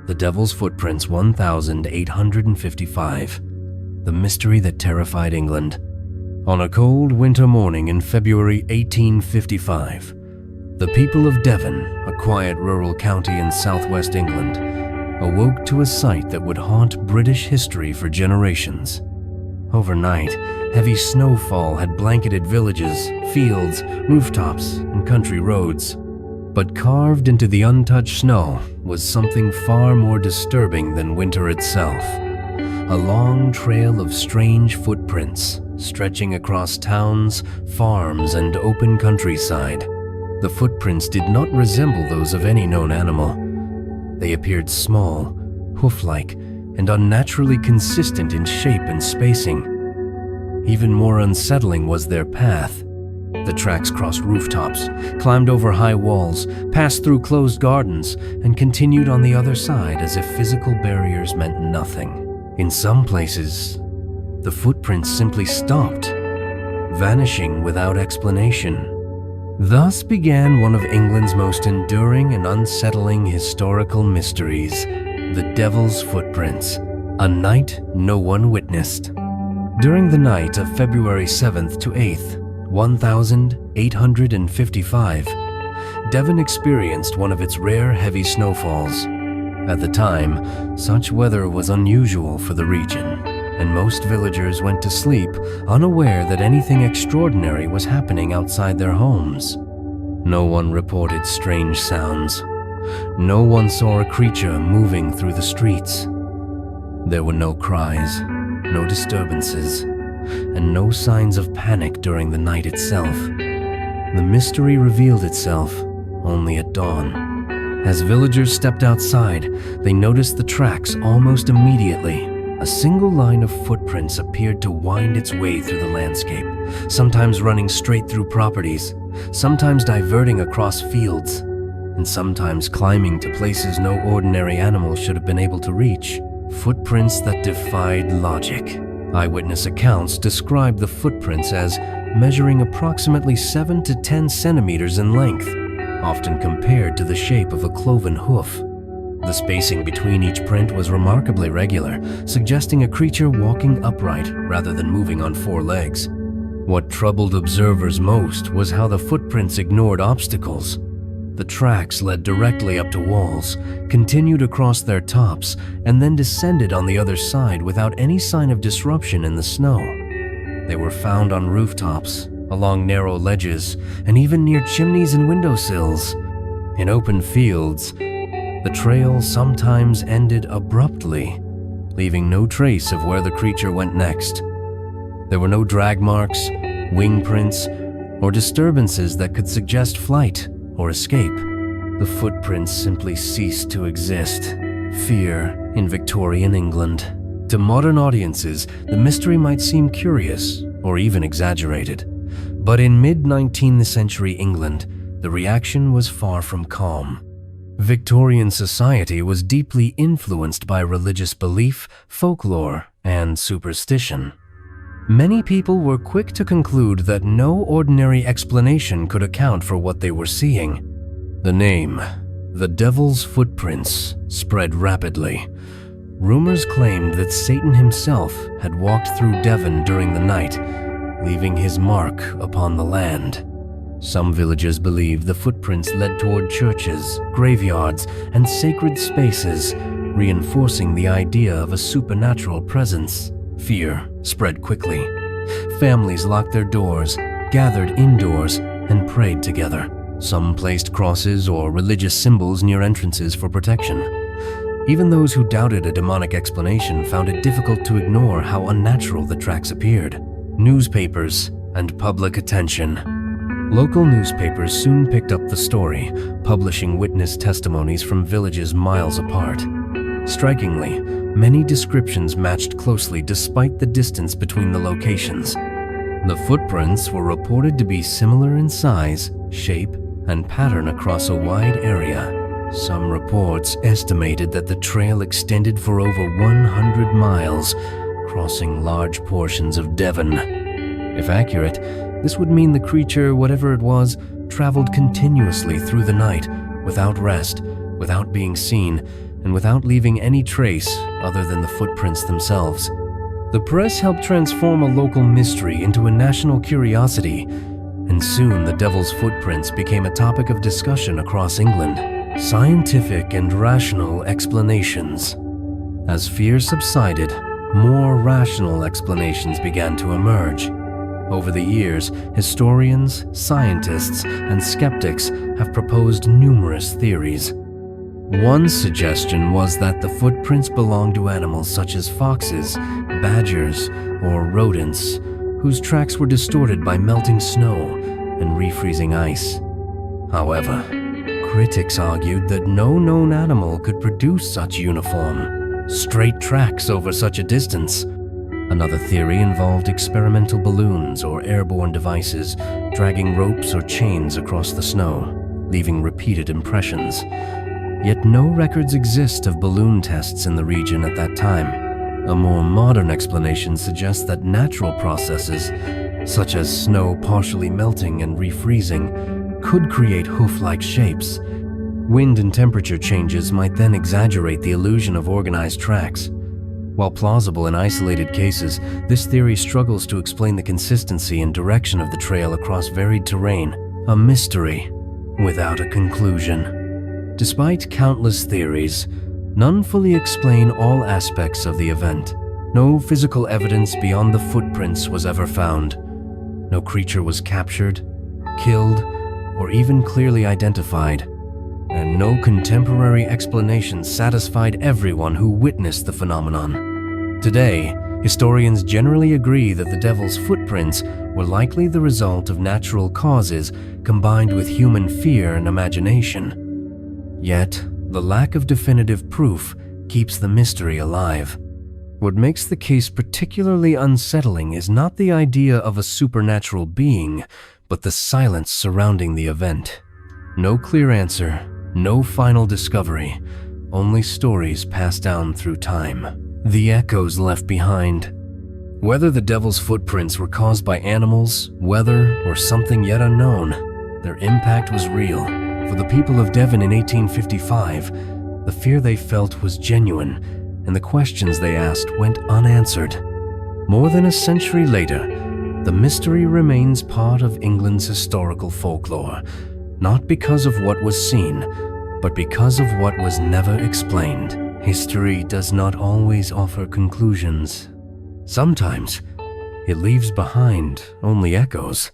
The Devil's Footprints 1855. The mystery that terrified England. On a cold winter morning in February 1855, the people of Devon, a quiet rural county in southwest England, awoke to a sight that would haunt British history for generations. Overnight, heavy snowfall had blanketed villages, fields, rooftops, and country roads. But carved into the untouched snow was something far more disturbing than winter itself. A long trail of strange footprints stretching across towns, farms, and open countryside. The footprints did not resemble those of any known animal. They appeared small, hoof-like, and unnaturally consistent in shape and spacing. Even more unsettling was their path. The tracks crossed rooftops, climbed over high walls, passed through closed gardens, and continued on the other side as if physical barriers meant nothing. In some places, the footprints simply stopped, vanishing without explanation. Thus began one of England's most enduring and unsettling historical mysteries, the Devil's Footprints, a night no one witnessed. During the night of February 7th to 8th, 1855, Devon experienced one of its rare heavy snowfalls. At the time, such weather was unusual for the region, and most villagers went to sleep unaware that anything extraordinary was happening outside their homes. No one reported strange sounds. No one saw a creature moving through the streets. There were no cries, no disturbances, and no signs of panic during the night itself. The mystery revealed itself only at dawn. As villagers stepped outside, they noticed the tracks almost immediately. A single line of footprints appeared to wind its way through the landscape, sometimes running straight through properties, sometimes diverting across fields, and sometimes climbing to places no ordinary animal should have been able to reach. Footprints that defied logic. Eyewitness accounts describe the footprints as measuring approximately 7 to 10 centimeters in length, often compared to the shape of a cloven hoof. The spacing between each print was remarkably regular, suggesting a creature walking upright rather than moving on four legs. What troubled observers most was how the footprints ignored obstacles. The tracks led directly up to walls, continued across their tops, and then descended on the other side without any sign of disruption in the snow. They were found on rooftops, along narrow ledges, and even near chimneys and windowsills. In open fields, the trail sometimes ended abruptly, leaving no trace of where the creature went next. There were no drag marks, wing prints, or disturbances that could suggest flight or escape. The footprints simply ceased to exist. Fear in Victorian England. To modern audiences, the mystery might seem curious or even exaggerated. But in mid-19th century England, the reaction was far from calm. Victorian society was deeply influenced by religious belief, folklore, and superstition. Many people were quick to conclude that no ordinary explanation could account for what they were seeing. The name, the Devil's Footprints, spread rapidly. Rumors claimed that Satan himself had walked through Devon during the night, leaving his mark upon the land. Some villagers believed the footprints led toward churches, graveyards, and sacred spaces, reinforcing the idea of a supernatural presence. Fear spread quickly. Families locked their doors, gathered indoors, and prayed together. Some placed crosses or religious symbols near entrances for protection. Even those who doubted a demonic explanation found it difficult to ignore how unnatural the tracks appeared. Newspapers and public attention. Local newspapers soon picked up the story, publishing witness testimonies from villages miles apart. Strikingly, many descriptions matched closely despite the distance between the locations. The footprints were reported to be similar in size, shape, and pattern across a wide area. Some reports estimated that the trail extended for over 100 miles, crossing large portions of Devon. If accurate, this would mean the creature, whatever it was, traveled continuously through the night, without rest, without being seen, and without leaving any trace other than the footprints themselves. The press helped transform a local mystery into a national curiosity, and soon the devil's footprints became a topic of discussion across England. Scientific and rational explanations. As fear subsided, more rational explanations began to emerge. Over the years, historians, scientists, and skeptics have proposed numerous theories. One suggestion was that the footprints belonged to animals such as foxes, badgers, or rodents, whose tracks were distorted by melting snow and refreezing ice. However, critics argued that no known animal could produce such uniform, straight tracks over such a distance. Another theory involved experimental balloons or airborne devices dragging ropes or chains across the snow, leaving repeated impressions. Yet no records exist of balloon tests in the region at that time. A more modern explanation suggests that natural processes, such as snow partially melting and refreezing, could create hoof-like shapes. Wind and temperature changes might then exaggerate the illusion of organized tracks. While plausible in isolated cases, this theory struggles to explain the consistency and direction of the trail across varied terrain, a mystery without a conclusion. Despite countless theories, none fully explain all aspects of the event. No physical evidence beyond the footprints was ever found. No creature was captured, killed, or even clearly identified. And no contemporary explanation satisfied everyone who witnessed the phenomenon. Today, historians generally agree that the devil's footprints were likely the result of natural causes combined with human fear and imagination. Yet, the lack of definitive proof keeps the mystery alive. What makes the case particularly unsettling is not the idea of a supernatural being, but the silence surrounding the event. No clear answer, no final discovery, only stories passed down through time. The echoes left behind. Whether the devil's footprints were caused by animals, weather, or something yet unknown, their impact was real. For the people of Devon in 1855, the fear they felt was genuine, and the questions they asked went unanswered. More than a century later, the mystery remains part of England's historical folklore, not because of what was seen, but because of what was never explained. History does not always offer conclusions. Sometimes, it leaves behind only echoes.